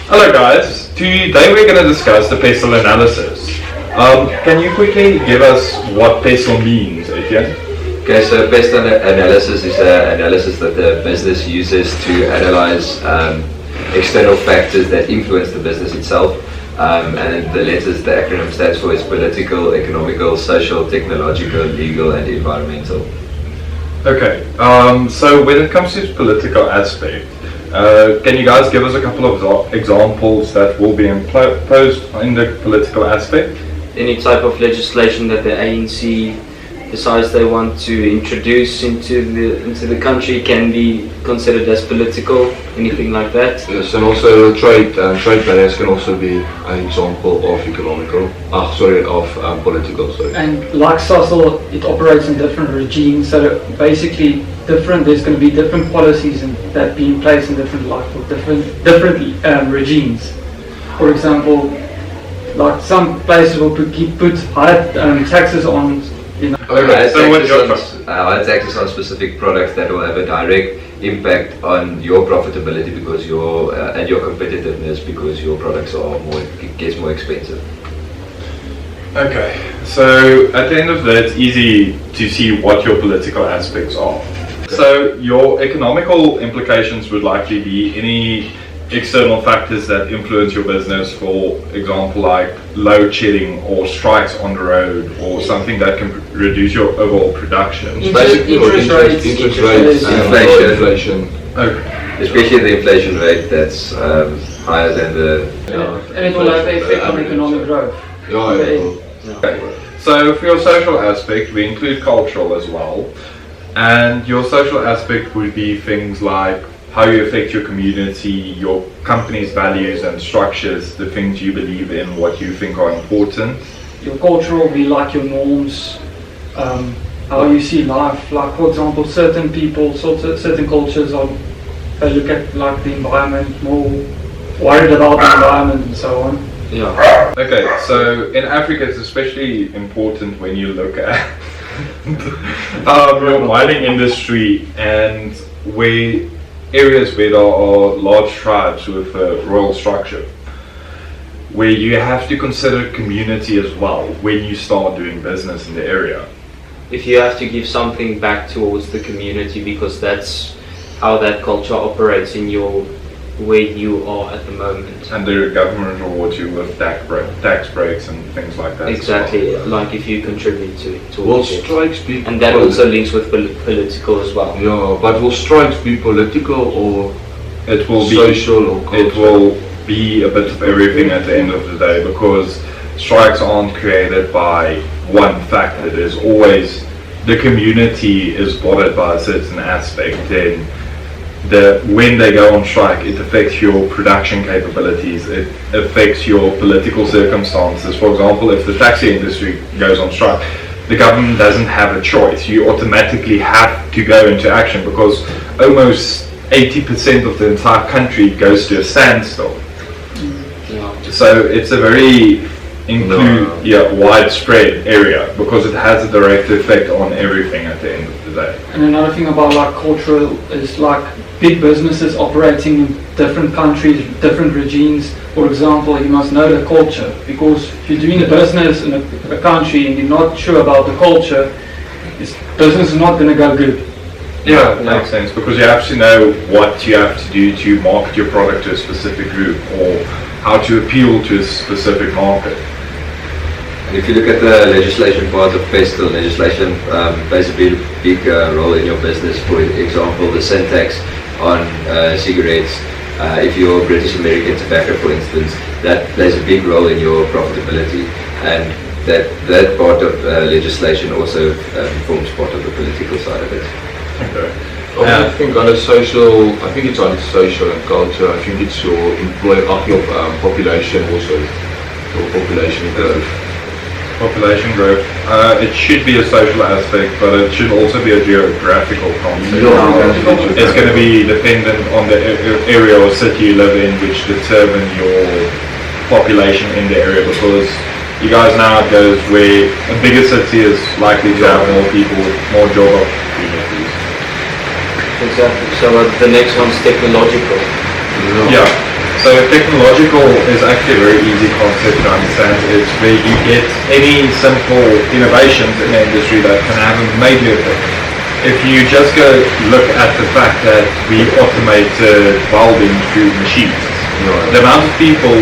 Hello guys, today we're going to discuss the PESTLE analysis. Can you quickly give us what PESTLE means, Etienne? Okay, so PESTLE analysis is an analysis that the business uses to analyze external factors that influence the business itself. And the letters, the acronym stands for is political, economical, social, technological, legal, and environmental. Okay, so when it comes to the political aspect, can you guys give us a couple of examples that will be imposed in the political aspect? Any type of legislation that the ANC decides they want to introduce into the country can be considered as political, anything like that. Yes, and also trade barriers can also be an example of political. Sorry. And like social, it operates in different regimes. So basically, there's going to be different policies that be in place in different regimes. For example, like some places will put higher taxes on. Okay, so higher taxes on specific products that will have a direct impact on your profitability because and your competitiveness because your products gets more expensive. Okay, so at the end of that, it's easy to see what your political aspects are. Okay. So your economical implications would likely be any external factors that influence your business, for example, like load shedding or strikes on the road or something that can reduce your overall production. Interest rates, inflation. Okay. Especially the inflation rate that's higher than the... And it will have an effect on economic growth. Okay. So for your social aspect, we include cultural as well. And your social aspect would be things like how you affect your community, your company's values and structures, the things you believe in, what you think are important. Your culture will be like your norms, how you see life. Like, for example, certain people, certain cultures they look at like the environment, more worried about the environment and so on. Yeah. Okay, so in Africa it's especially important when you look at your mining industry and areas where there are large tribes with a royal structure, where you have to consider community as well when you start doing business in the area. If you have to give something back towards the community because that's how that culture operates in where you are at the moment. And the government rewards you with tax breaks and things like that. Exactly, like if you contribute towards it. Strikes be and that also links with political as well. Yeah, but will strikes be political or it will social or cultural? It will be a bit of everything at the end of the day, because strikes aren't created by one factor. There's always the community is bothered by a certain aspect, and when they go on strike, it affects your production capabilities, it affects your political circumstances. For example, if the taxi industry goes on strike, the government doesn't have a choice. You automatically have to go into action because almost 80% of the entire country goes to a standstill. Yeah. So it's a very widespread area because it has a direct effect on everything at the end of the day. And another thing about like cultural is like big businesses operating in different countries, different regimes. For example, you must know the culture, because if you're doing a business in a country and you're not sure about the culture, this business is not going to go good. Yeah, that makes sense, because you have to know what you have to do to market your product to a specific group or how to appeal to a specific market. And if you look at the legislation part of PESTLE, legislation plays a big role in your business. For example, the sin tax on cigarettes. If you're British American tobacco, for instance, that plays a big role in your profitability, and that part of legislation also forms part of the political side of it. Okay. I think on a social, I think it's on social and culture. I think it's your population also, your population growth. Population growth. It should be a social aspect, but it should also be a geographical concept. It's going to be dependent on the area or city you live in, which determine your population in the area, because you guys know how it goes, where a bigger city is likely to have more people, more job opportunities. Exactly. So the next one's technological. Yeah. So technological is actually a very easy concept to understand. It's where you get any simple innovations in the industry that can have a major effect. If you just go look at the fact that we automated welding through machines, the amount of people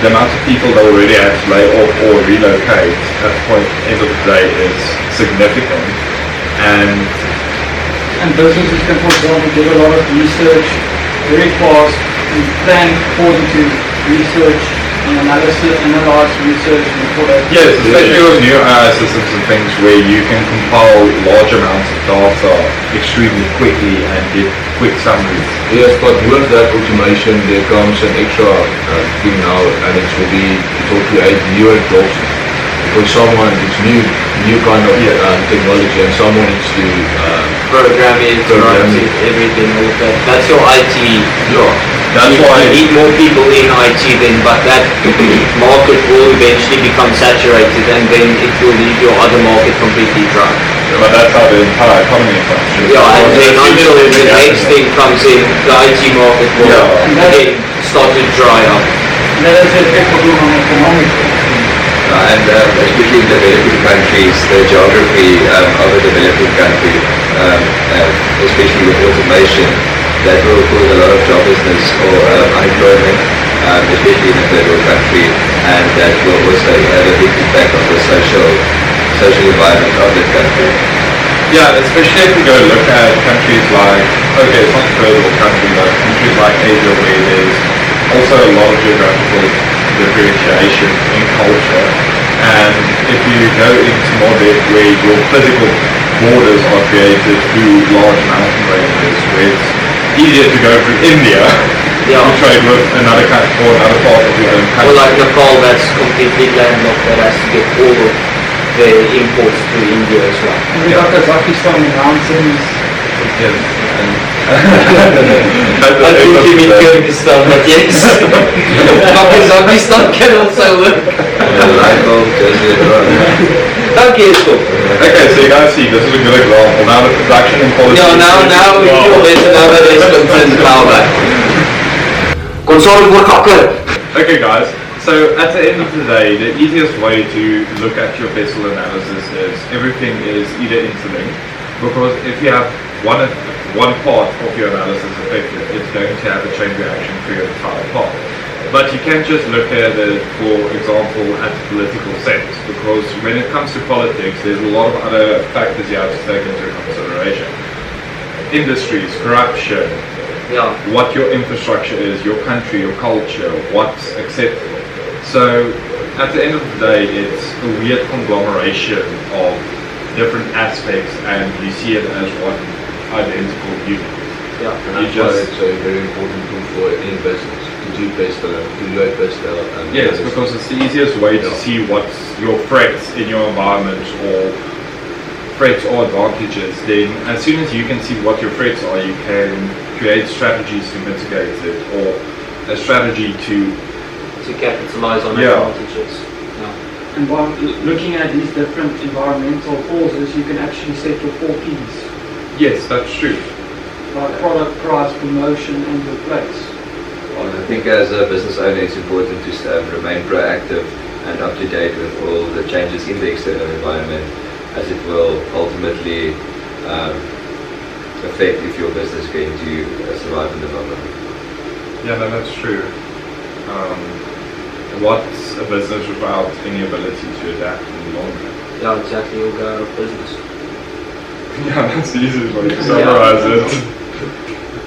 the amount of people that already have to lay off or relocate at the point end of the day is significant. And businesses can, for example, do a lot of research very fast and plan according to research and analyze research and report. Yes, especially with new AI systems and things where you can compile large amounts of data extremely quickly and get quick summaries. Yes, but with that automation there comes an extra thing now, and it will create newer jobs. Because it's new kind of technology, and someone needs to Programming, writing, everything, all of that. That's your IT. That's why You need more people in IT then, but that market will eventually become saturated and then it will leave your other market completely dry. but that's how the entire economy functions. Yeah, and then until the next thing comes in, the IT market will again start to dry up. That is the effect of economic. And especially in developing countries, the geography of a developing country, especially with automation, that will cause a lot of joblessness or unemployment, especially in a third world country, and that will also have a big impact on the social environment of the country. Yeah, especially if we go look at countries like, okay, it's not a third world country, but countries like Asia where there's also a lot of geographical differentiation in culture, and if you go into more depth where your physical borders are created through large mountain ranges, where it's easier to go through India to trade with another country or another part of your own country. Or like Nepal, that's completely landlocked, that has to get all of their imports to India as well. And we got Kazakhstan mountains. Yes. I think you mean Kyrgyzstan, but yes. Kazakhstan can also work. Okay, it's cool. Okay, so you guys see, this is a good example. Now the production and quality. Yeah, now we feel better now that it's content power. Console wordt wakker. Okay guys, so at the end of the day, the easiest way to look at your PESTLE analysis is everything is either interlinked, because if you have one part of your analysis affected, it's going to have a chain reaction for your entire part. But you can't just look at it, for example, at the political sense, because when it comes to politics, there's a lot of other factors you have to take into consideration. Industries, corruption, what your infrastructure is, your country, your culture, what's acceptable. So at the end of the day, it's a weird conglomeration of different aspects, and you see it as one identical unit. And that's why it's a very important tool for any business to do PESTLE. Yes, because it's the easiest way to see what's your threats in your environment, or threats or advantages. Then as soon as you can see what your threats are, you can create strategies to mitigate it, or a strategy to capitalize on advantages. And by looking at these different environmental causes, you can actually set your 4 Ps. Yes, that's true. Like product, price, promotion, and your place. Well, I think as a business owner, it's important to remain proactive and up to date with all the changes in the external environment, as it will ultimately affect if your business is going to survive in the long run. Yeah, no, that's true. What's a business without any ability to adapt in the long run? Yeah, exactly, you'll go out of business. Yeah, that's the easiest way to summarize it.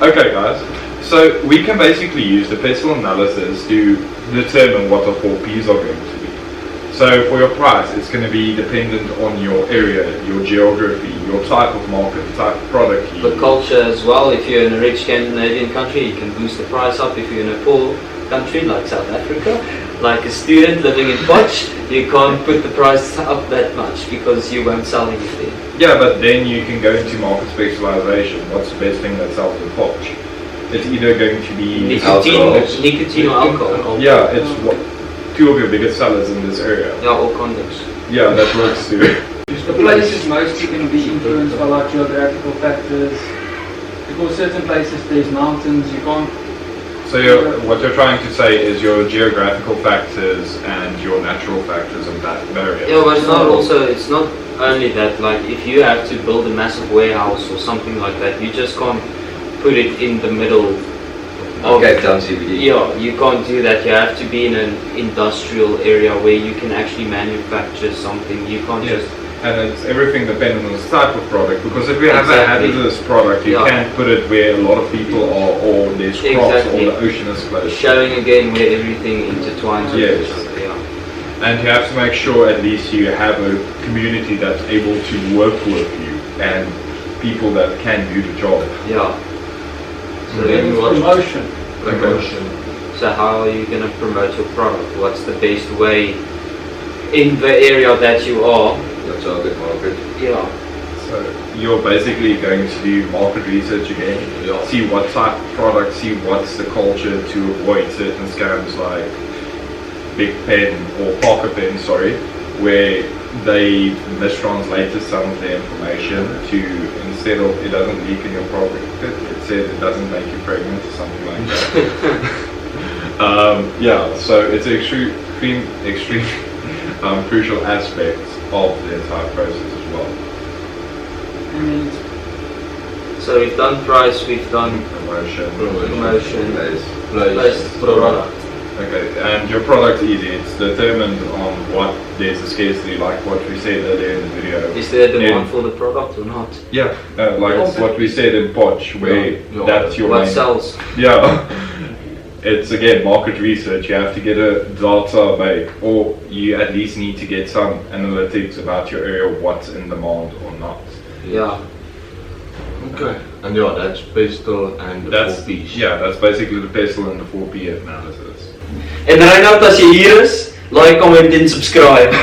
Okay guys, so we can basically use the PESTLE analysis to determine what the 4 Ps are going to be. So for your price, it's going to be dependent on your area, your geography, your type of market, the type of product you The use. culture as well. If you're in a rich Scandinavian country, you can boost the price up. If you're in a poor country like South Africa, like a student living in Potch, you can't put the price up that much because you won't sell anything. Yeah, but then you can go into market specialization. What's the best thing that sells in Potch? It's either going to be Nicotine or alcohol. Yeah, it's two of your biggest sellers in this area. Yeah, or condoms. Yeah, that works too. The place is mostly going to be influenced by like geographical factors, because certain places there's mountains, you can't So what you're trying to say is your geographical factors and your natural factors and that vary. Yeah, but it's not only that, like if you have to build a massive warehouse or something like that, you just can't put it in the middle of Cape Town CBD. Yeah, you can't do that. You have to be in an industrial area where you can actually manufacture something. You can't Yes. just... And it's everything dependent on the type of product, because if you have a Exactly. hazardous product, you Yeah. can't put it where a lot of people are, or there's crops, Exactly. or the ocean is close. Showing again where everything intertwines with Yes. each other. Yeah. And you have to make sure at least you have a community that's able to work with you and people that can do the job. Yeah. So Yeah. then what? Promotion. Promotion. So how are you going to promote your product? What's the best way in the area that you are? Your target market. Yeah. So you're basically going to do market research again, Yeah. see what type of product, see what's the culture to avoid certain scams like Big Pen or Pocket Pen, sorry, where they mistranslated some of the information to, instead of it doesn't leak in your product, it said it doesn't make you pregnant or something like that. Yeah, so it's an extreme crucial aspect of the entire process as well. And So we've done price, we've done Promotion. promotion, Place. place, Product. Okay, and your product easy. It's determined on what there's a scarcity, like what we said earlier in the video. Is there a demand Yeah. for the product or not? Yeah, like what we said in Poch, where Yeah. that's your What main. sells? Yeah, it's again market research. You have to get a data made, or you at least need to get some analytics about your area, what's in demand or not. Yeah. Okay. And yeah, that's PESTLE and the That's 4Ps. yeah, that's basically the PESTLE and the 4P analysis. En Reinhard, as jy hier is, like, comment en subscribe.